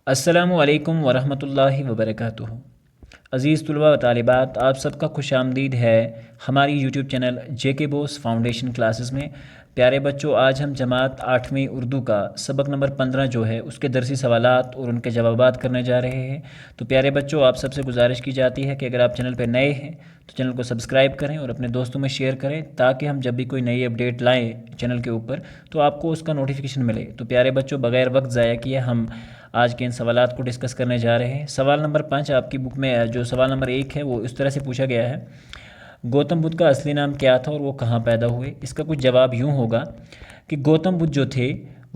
السلام علیکم ورحمۃ اللہ وبرکاتہ۔ عزیز طلباء و طالبات، آپ سب کا خوش آمدید ہے ہماری یوٹیوب چینل جے کے بوس فاؤنڈیشن کلاسز میں۔ پیارے بچوں، آج ہم جماعت 8ویں اردو کا سبق نمبر 15 جو ہے اس کے درسی سوالات اور ان کے جوابات کرنے جا رہے ہیں۔ تو پیارے بچوں، آپ سب سے گزارش کی جاتی ہے کہ اگر آپ چینل پہ نئے ہیں تو چینل کو سبسکرائب کریں اور اپنے دوستوں میں شیئر کریں تاکہ ہم جب بھی کوئی نئی اپڈیٹ لائیں چینل کے اوپر تو آپ کو اس کا نوٹیفیکیشن ملے۔ تو پیارے بچوں، بغیر وقت ضائع کیے ہم آج کے ان سوالات کو ڈسکس کرنے جا رہے ہیں۔ سوال نمبر 5 آپ کی بک میں جو سوال نمبر 1 ہے وہ اس طرح سے پوچھا گیا ہے: گوتم بدھ کا اصلی نام کیا تھا اور وہ کہاں پیدا ہوئے؟ اس کا کچھ جواب یوں ہوگا کہ گوتم بدھ جو تھے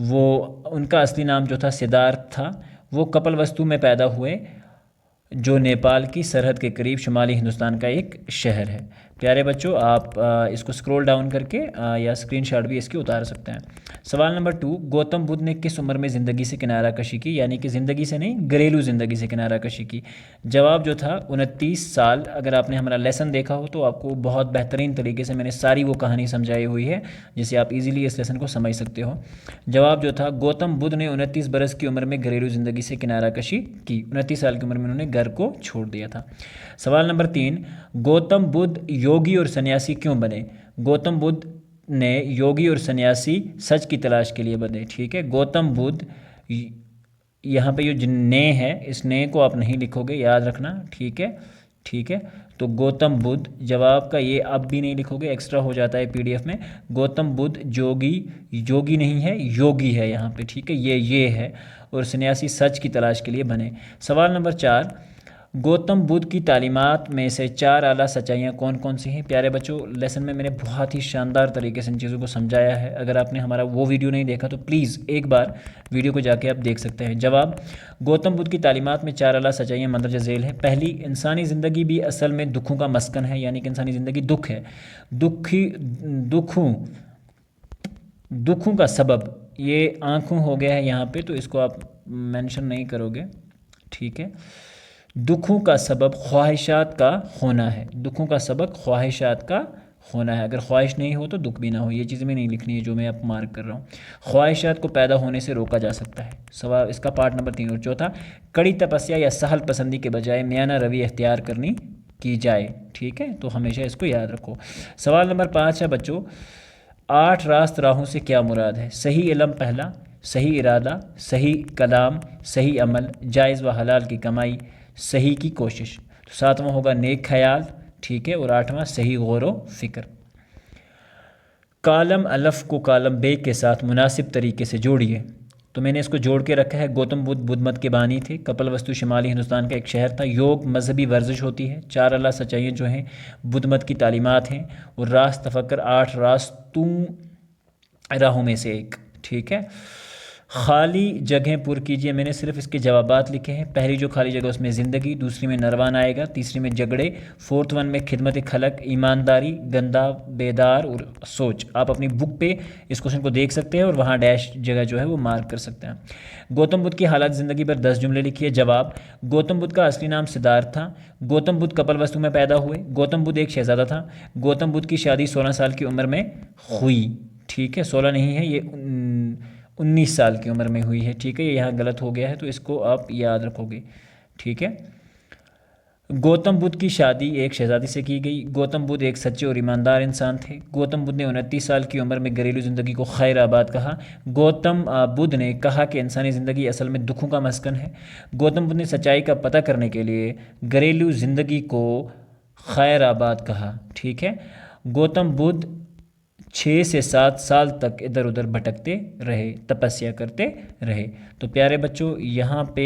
وہ ان کا اصلی نام جو تھا سدھارتھ تھا۔ وہ کپل وستو میں پیدا ہوئے جو نیپال کی سرحد کے قریب شمالی ہندوستان کا ایک شہر ہے۔ پیارے بچوں، آپ اس کو سکرول ڈاؤن کر کے یا اسکرین شاٹ بھی اس کی اتار سکتے ہیں۔ سوال نمبر 2: گوتم بدھ نے کس عمر میں زندگی سے کنارہ کشی کی؟ یعنی کہ زندگی سے نہیں، گھریلو زندگی سے کنارہ کشی کی۔ جواب جو تھا 29 سال۔ اگر آپ نے ہمارا لیسن دیکھا ہو تو آپ کو بہت بہترین طریقے سے میں نے ساری وہ کہانی سمجھائی ہوئی ہے جسے آپ ایزیلی اس لیسن کو سمجھ سکتے ہو۔ جواب جو تھا گوتم بدھ نے 29 برس کی عمر میں گھریلو زندگی سے کنارہ کشی کی۔ 29 سال کی عمر میں انہوں نے گھر کو چھوڑ دیا تھا۔ سوال نمبر 3: گوتم بدھ یوگی اور سنیاسی کیوں بنے؟ گوتم بدھ نے یوگی اور سنیاسی سچ کی تلاش کے لیے بنے۔ ٹھیک ہے، گوتم بدھ، یہاں پہ یہ نے ہے، اس نے کو آپ نہیں لکھو گے، یاد رکھنا۔ ٹھیک ہے، تو گوتم بدھ، جواب کا یہ اب بھی نہیں لکھو گے، ایکسٹرا ہو جاتا ہے PDF میں۔ گوتم بدھ یوگی نہیں ہے، یوگی ہے یہاں پہ۔ ٹھیک ہے، یہ ہے، اور سنیاسی سچ کی تلاش کے لیے بنے۔ سوال نمبر 4: گوتم بدھ کی تعلیمات میں سے 4 اعلیٰ سچائیاں کون کون سی ہیں؟ پیارے بچوں، لیسن میں نے بہت ہی شاندار طریقے سے ان چیزوں کو سمجھایا ہے۔ اگر آپ نے ہمارا وہ ویڈیو نہیں دیکھا تو پلیز ایک بار ویڈیو کو جا کے آپ دیکھ سکتے ہیں۔ جواب: گوتم بدھ کی تعلیمات میں 4 اعلیٰ سچائیاں مندرجہ ذیل ہیں۔ پہلی، انسانی زندگی بھی اصل میں دکھوں کا مسکن ہے، یعنی کہ انسانی زندگی دکھ ہے۔ دکھوں کا سبب، یہ آنکھوں ہو گیا ہے یہاں پہ، تو اس کو آپ مینشن نہیں کرو گے۔ ٹھیک ہے، دکھوں کا سبب خواہشات کا ہونا ہے۔ دکھوں کا سبب خواہشات کا ہونا ہے۔ اگر خواہش نہیں ہو تو دکھ بھی نہ ہو، یہ چیزیں میں نہیں لکھنی ہے جو میں آپ مارک کر رہا ہوں۔ خواہشات کو پیدا ہونے سے روکا جا سکتا ہے۔ سوال اس کا پارٹ نمبر 3 اور چوتھا، کڑی تپسیا یا سہل پسندی کے بجائے میانہ روی اختیار کی جائے۔ ٹھیک ہے، تو ہمیشہ اس کو یاد رکھو۔ سوال نمبر 5 ہے بچوں: 8 راست راہوں سے کیا مراد ہے؟ صحیح علم پہلا، صحیح ارادہ، صحیح کلام، صحیح عمل، جائز و حلال کی کمائی، صحیح کی کوشش۔ تو 7واں ہوگا نیک خیال۔ ٹھیک ہے، اور 8واں صحیح غور و فکر۔ کالم الف کو کالم بے کے ساتھ مناسب طریقے سے جوڑیے۔ تو میں نے اس کو جوڑ کے رکھا ہے۔ گوتم بدھ بدھ مت کے بانی تھے۔ کپل وستو شمالی ہندوستان کا ایک شہر تھا۔ یوگ مذہبی ورزش ہوتی ہے۔ 4 اعلیٰ سچائیاں جو ہیں بدھ مت کی تعلیمات ہیں، اور راست تفکر 8 راستوں راہوں میں سے ایک۔ ٹھیک ہے، خالی جگہیں پر کیجیے۔ میں نے صرف اس کے جوابات لکھے ہیں۔ پہلی جو خالی جگہ اس میں زندگی، دوسری میں نروان آئے گا، تیسری میں جھگڑے، 4 میں خدمت خلق، ایمانداری، گندا، بیدار اور سوچ۔ آپ اپنی بک پہ اس کوشچن کو دیکھ سکتے ہیں اور وہاں ڈیش جگہ جو ہے وہ مارک کر سکتے ہیں۔ گوتم بدھ کی حالات زندگی پر 10 جملے لکھیے۔ جواب: گوتم بدھ کا اصلی نام سدھارتھ تھا۔ گوتم بدھ کپل وستو میں پیدا ہوئے۔ گوتم بدھ ایک شہزادہ تھا۔ گوتم بدھ کی شادی 16 سال کی عمر میں ہوئی۔ ٹھیک ہے، 16 نہیں ہے، یہ 19 سال کی عمر میں ہوئی ہے۔ ٹھیک ہے، یہ یہاں غلط ہو گیا ہے تو اس کو آپ یاد رکھو گے۔ ٹھیک ہے، گوتم بدھ کی شادی ایک شہزادی سے کی گئی۔ گوتم بدھ ایک سچے اور ایماندار انسان تھے۔ گوتم بدھ نے 29 سال کی عمر میں گھریلو زندگی کو خیر آباد کہا۔ گوتم بدھ نے کہا کہ انسانی زندگی اصل میں دکھوں کا مسکن ہے۔ گوتم بدھ نے سچائی کا پتہ کرنے کے لیے گھریلو زندگی کو خیر آباد کہا۔ ٹھیک ہے، گوتم بدھ 6 سے 7 سال تک ادھر ادھر بھٹکتے رہے، تپسیا کرتے رہے۔ تو پیارے بچوں، یہاں پہ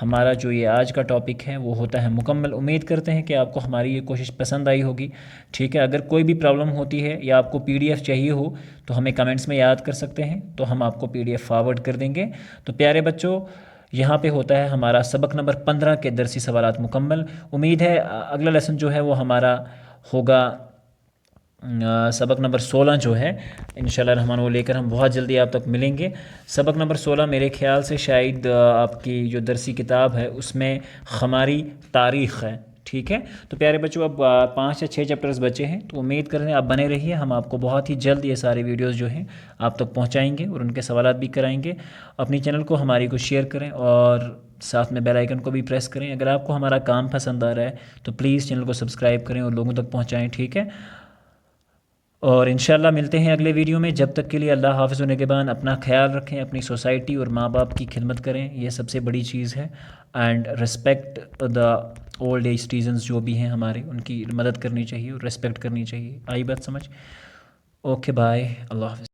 ہمارا جو یہ آج کا ٹاپک ہے وہ ہوتا ہے مکمل۔ امید کرتے ہیں کہ آپ کو ہماری یہ کوشش پسند آئی ہوگی۔ ٹھیک ہے، اگر کوئی بھی پرابلم ہوتی ہے یا آپ کو PDF چاہیے ہو تو ہمیں کمنٹس میں یاد کر سکتے ہیں، تو ہم آپ کو PDF فارورڈ کر دیں گے۔ تو پیارے بچوں، یہاں پہ ہوتا ہے ہمارا سبق نمبر 15 کے درسی سوالات مکمل۔ امید ہے اگلا لیسن جو ہے وہ ہمارا ہوگا سبق نمبر 16 جو ہے، انشاءاللہ الرحمن وہ لے کر ہم بہت جلدی آپ تک ملیں گے۔ سبق نمبر 16 میرے خیال سے شاید آپ کی جو درسی کتاب ہے اس میں ہماری تاریخ ہے۔ ٹھیک ہے، تو پیارے بچوں اب 5 یا 6 چیپٹرز بچے ہیں، تو امید کریں آپ بنے رہیے، ہم آپ کو بہت ہی جلد یہ سارے ویڈیوز جو ہیں آپ تک پہنچائیں گے اور ان کے سوالات بھی کرائیں گے۔ اپنی چینل کو ہماری کو شیئر کریں اور ساتھ میں بیل آئیکن کو بھی پریس کریں. اگر آپ کو ہمارا کام پسند آ رہا ہے تو پلیز چینل کو سبسکرائب کریں اور لوگوں تک پہنچائیں. ٹھیک ہے، اور انشاءاللہ ملتے ہیں اگلے ویڈیو میں. جب تک کے لیے اللہ حافظ و نگہبان. اپنا خیال رکھیں، اپنی سوسائٹی اور ماں باپ کی خدمت کریں، یہ سب سے بڑی چیز ہے. And respect the old age citizens جو بھی ہیں ہمارے، ان کی مدد کرنی چاہیے اور ریسپیکٹ کرنی چاہیے. آئی بات سمجھ؟ اوکے بائے، اللہ حافظ.